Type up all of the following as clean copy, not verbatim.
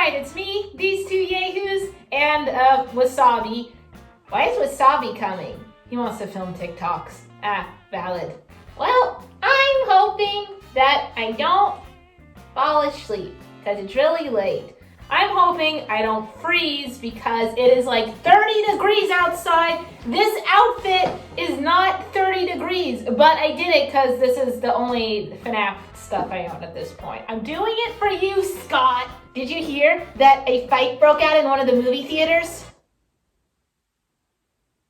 Alright, it's me, these two yahoos, and Wasabi. Why is Wasabi coming? He wants to film TikToks. Valid. Well, I'm hoping that I don't fall asleep, because it's really late. I'm hoping I don't freeze because it is like 30 degrees outside. This outfit is not 30 degrees, but I did it because this is the only FNAF stuff I own at this point. I'm doing it for you, Scott. Did you hear that a fight broke out in one of the movie theaters?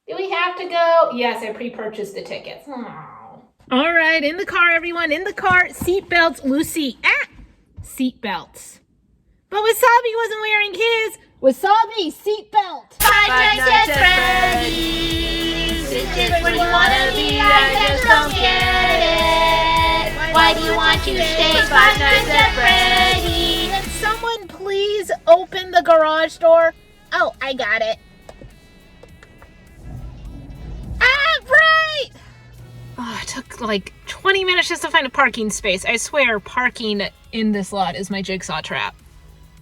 Do we have to go? Yes, I pre-purchased the tickets. Oh. All right, in the car, everyone. In the car. Seatbelts, Lucy. Seatbelts. But Wasabi wasn't wearing his. Wasabi, seatbelt. Five Nights at Freddy's. It's just where you wanna be. I just don't get it. Why do you want to stay Five Nights at Freddy's? Can someone please open the garage door? Oh, I got it. Right! Oh, it took like 20 minutes just to find a parking space. I swear, parking in this lot is my jigsaw trap.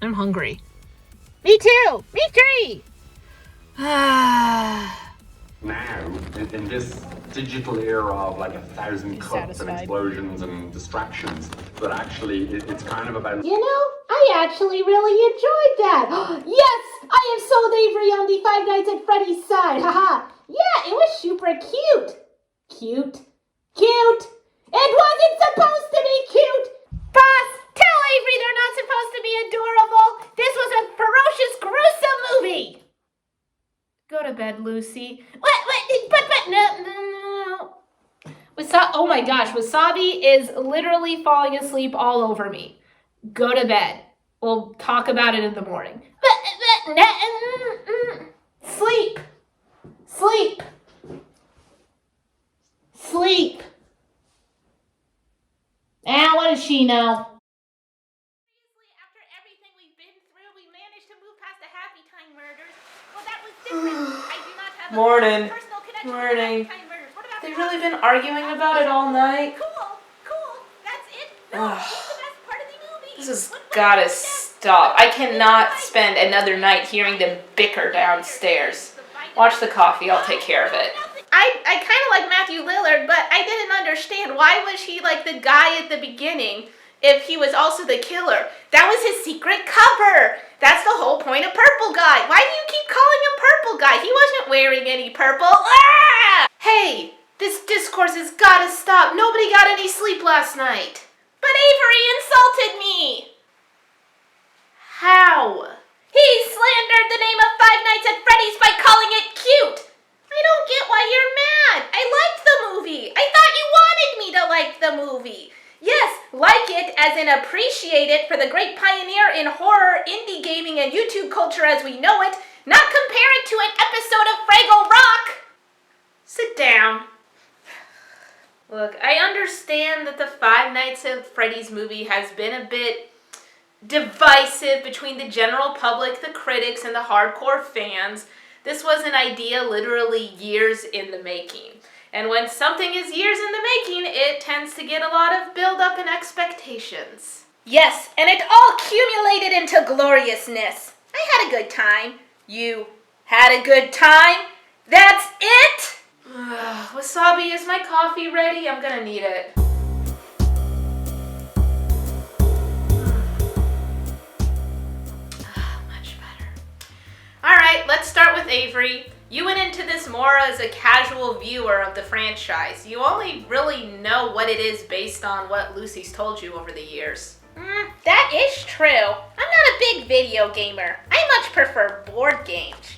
I'm hungry. Me too! Me too! Now, in this digital era of like 1,000 cuts and explosions and distractions, that actually it's kind of about... You know, I actually really enjoyed that. Yes! I have sold Avery on the Five Nights at Freddy's side. Haha. Yeah, it was super cute. Cute. Cute. It wasn't supposed to be cute. Boss, tell Avery they're not supposed to be adorable. This was a ferocious, gruesome movie. Go to bed, Lucy. But, no. Oh my gosh, Wasabi is literally falling asleep all over me. Go to bed. We'll talk about it in the morning. Sleep. Sleep. Sleep. And what does she know? After everything we've been through, we managed to move past the Happy Time murders. Well, that was different. I do not have a personal connection to the Happy Time murders. What about They've really been arguing about it all night. Cool. That's it? No, it's the best part of the movie. This has gotta stop. I cannot spend another night hearing them bicker downstairs. Watch the coffee, I'll take care of it. I kind of like Matthew Lillard, but I didn't understand. Why was he like the guy at the beginning if he was also the killer? That was his secret cover. That's the whole point of Purple Guy. Why do you keep calling him Purple Guy? He wasn't wearing any purple. Hey, this discourse has got to stop. Nobody got any sleep last night. But Avery insulted me. How? He slandered the name of Five Nights at Freddy's by calling it cute. I don't get why you're mad. I liked the movie. I thought you wanted me to like the movie. Yes, like it as in appreciate it for the great pioneer in horror, indie gaming, and YouTube culture as we know it, not compare it to an episode of Fraggle Rock. Sit down. Look, I understand that the Five Nights at Freddy's movie has been a bit divisive between the general public, the critics, and the hardcore fans. This was an idea literally years in the making. And when something is years in the making, it tends to get a lot of build-up and expectations. Yes, and it all accumulated into gloriousness. I had a good time. You had a good time? That's it? Wasabi, is my coffee ready? I'm gonna need it. Alright, let's start with Avery. You went into this more as a casual viewer of the franchise. You only really know what it is based on what Lucy's told you over the years. That is true. I'm not a big video gamer. I much prefer board games.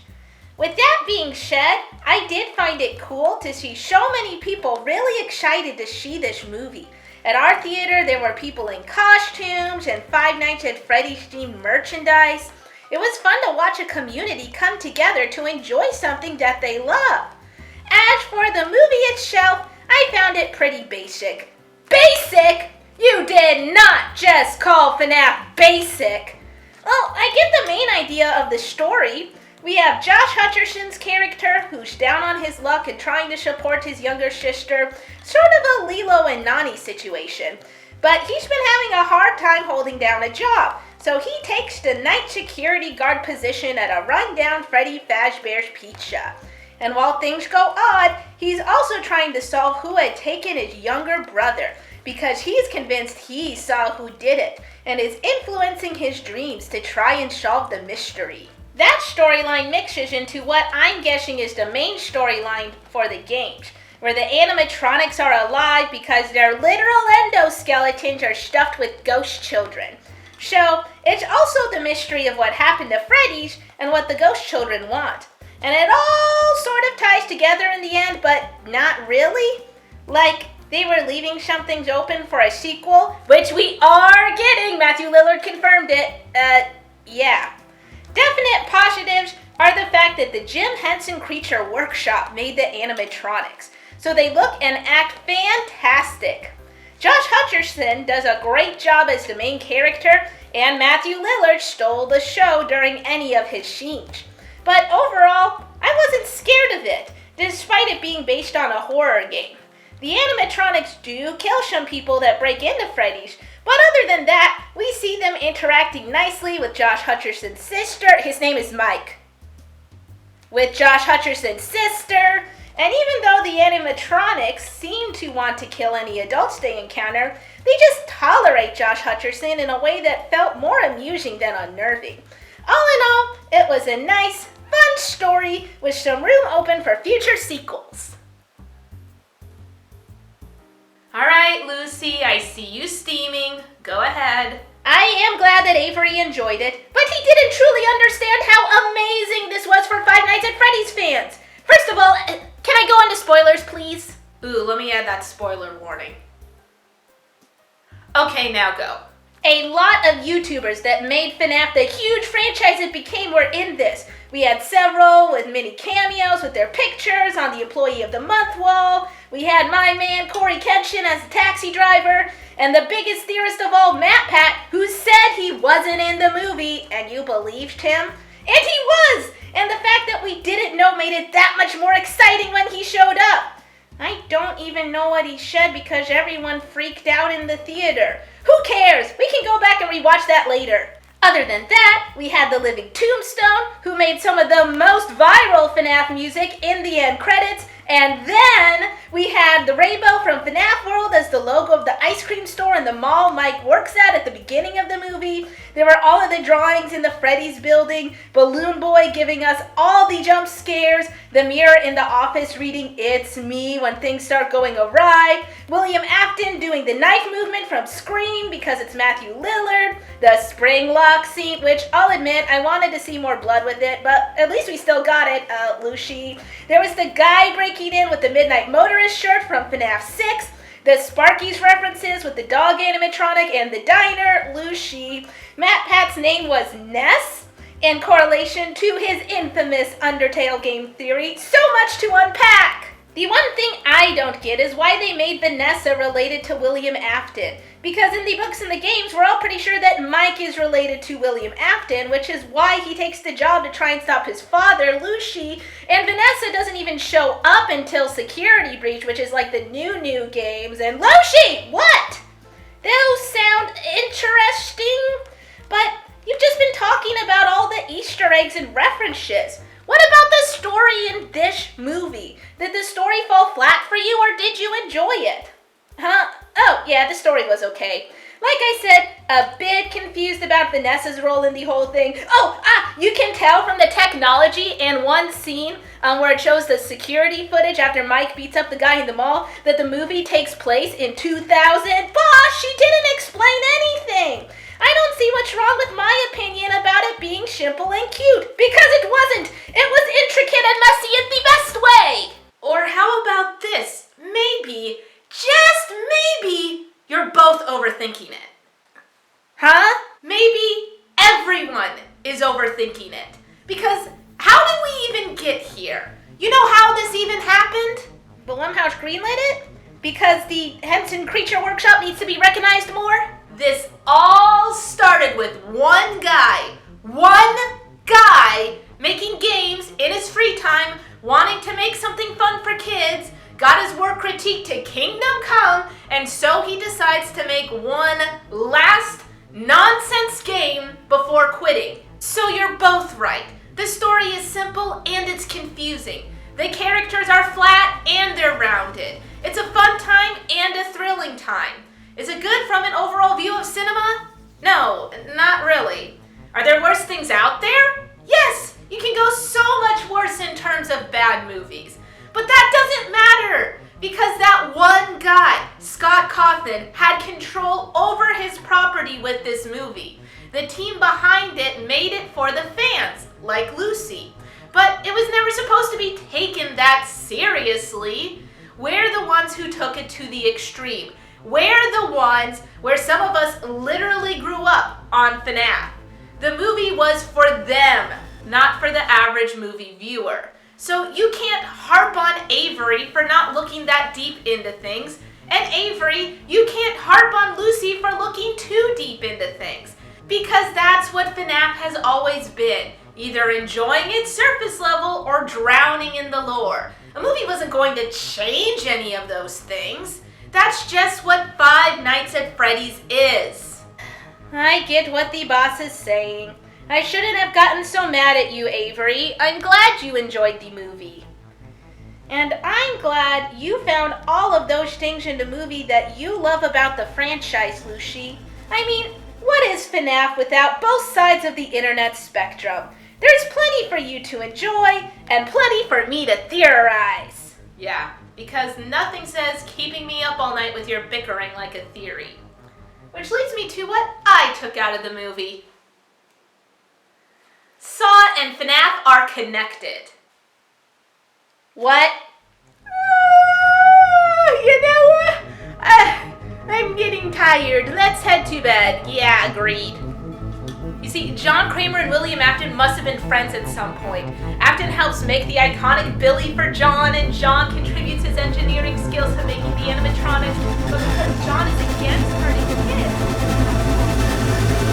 With that being said, I did find it cool to see so many people really excited to see this movie. At our theater, there were people in costumes and Five Nights at Freddy's themed merchandise. It was fun to watch a community come together to enjoy something that they love. As for the movie itself, I found it pretty basic. Basic? You did not just call FNAF basic. Well, I get the main idea of the story. We have Josh Hutcherson's character, who's down on his luck and trying to support his younger sister. Sort of a Lilo and Nani situation. But he's been having a hard time holding down a job. So he takes the night security guard position at a rundown Freddy Fazbear's Pizza. And while things go odd, he's also trying to solve who had taken his younger brother, because he's convinced he saw who did it, and is influencing his dreams to try and solve the mystery. That storyline mixes into what I'm guessing is the main storyline for the games, where the animatronics are alive because their literal endoskeletons are stuffed with ghost children. So, it's also the mystery of what happened to Freddy's and what the ghost children want. And it all sort of ties together in the end, but not really. Like, they were leaving some things open for a sequel, which we are getting. Matthew Lillard confirmed it. Yeah. Definite positives are the fact that the Jim Henson Creature Workshop made the animatronics, so they look and act fantastic. Josh Hutcherson does a great job as the main character, and Matthew Lillard stole the show during any of his scenes. But overall, I wasn't scared of it, despite it being based on a horror game. The animatronics do kill some people that break into Freddy's, but other than that, we see them interacting nicely with Josh Hutcherson's sister. His name is Mike. With Josh Hutcherson's sister, and even though the animatronics seem to want to kill any adults they encounter, they just tolerate Josh Hutcherson in a way that felt more amusing than unnerving. All in all, it was a nice, fun story with some room open for future sequels. All right, Lucy, I see you steaming. Go ahead. I am glad that Avery enjoyed it, but he didn't truly understand how amazing this was for Five Nights at Freddy's fans. First of all, can I go into spoilers, please? Ooh, let me add that spoiler warning. Okay, now go. A lot of YouTubers that made FNAF the huge franchise it became were in this. We had several with mini cameos with their pictures on the Employee of the Month wall. We had my man Corey Kenshin as a taxi driver. And the biggest theorist of all, MatPat, who said he wasn't in the movie, and you believed him? And he was! And the fact that we didn't know made it that much more exciting when he showed up. I don't even know what he said because everyone freaked out in the theater. Who cares? We can go back and rewatch that later. Other than that, we had the Living Tombstone, who made some of the most viral FNAF music in the end credits. And then we had the rainbow from FNAF World as the logo of the ice cream store in the mall Mike works at the beginning of the movie. There were all of the drawings in the Freddy's building, Balloon Boy giving us all the jump scares, the mirror in the office reading "It's me" when things start going awry, William Afton doing the knife movement from Scream because it's Matthew Lillard, the spring lock scene, which I'll admit I wanted to see more blood with it, but at least we still got it, Lucy. There was the guy breaking in with the Midnight Motorist shirt from FNAF 6, the Sparky's references with the dog animatronic and the diner, Lucy. MatPat's name was Ness, in correlation to his infamous Undertale game theory. So much to unpack! The one thing I don't get is why they made Vanessa related to William Afton. Because in the books and the games, we're all pretty sure that Mike is related to William Afton, which is why he takes the job to try and stop his father, Lucy, and Vanessa doesn't even show up until Security Breach, which is like the new games, and Lucy! What? Those sound interesting, but you've just been talking about all the Easter eggs and references. What about the story in this movie? Did the story fall flat for you, or did you enjoy it? Huh? Oh, yeah, the story was okay. Like I said, a bit confused about Vanessa's role in the whole thing. You can tell from the technology in one scene where it shows the security footage after Mike beats up the guy in the mall that the movie takes place in 2000. Boss, she didn't explain anything. I don't see what's wrong with my opinion about it being simple and cute, because it wasn't. It was intricate and messy in the best way. Or how about this? Maybe, just maybe, you're both overthinking it. Huh? Maybe everyone is overthinking it. Because how did we even get here? You know how this even happened? Blumhouse greenlit it? Because the Henson Creature Workshop needs to be recognized more? This all started with one guy making games in his free time, wanting to make something fun for kids, got his work critiqued to Kingdom Come, and so he decides to make one last nonsense game before quitting. So you're both right. The story is simple and it's confusing. The characters are flat and they're rounded. It's a fun time and a thrilling time. Is it good from an overall view of cinema? No, not really. Are there worse things out there? Yes, you can go so much worse in terms of bad movies. But that doesn't matter, because that one guy, Scott Cawthon, had control over his property with this movie. The team behind it made it for the fans, like Lucy. But it was never supposed to be taken that seriously. We're the ones who took it to the extreme. We're the ones where some of us literally grew up on FNAF. The movie was for them, not for the average movie viewer. So you can't harp on Avery for not looking that deep into things. And Avery, you can't harp on Lucy for looking too deep into things. Because that's what FNAF has always been. Either enjoying its surface level or drowning in the lore. A movie wasn't going to change any of those things. That's just what Five Nights at Freddy's is. I get what the boss is saying. I shouldn't have gotten so mad at you, Avery. I'm glad you enjoyed the movie. And I'm glad you found all of those things in the movie that you love about the franchise, Lucy. I mean, what is FNAF without both sides of the internet spectrum? There's plenty for you to enjoy and plenty for me to theorize. Yeah, because nothing says keeping me up all night with your bickering like a theory. Which leads me to what I took out of the movie. Saw and FNAF are connected. What? You know what? I'm getting tired. Let's head to bed. Yeah, agreed. You see, John Kramer and William Afton must have been friends at some point. Afton helps make the iconic Billy for John, and John contributes his engineering skills to making the animatronics. But because John is against hurting kids,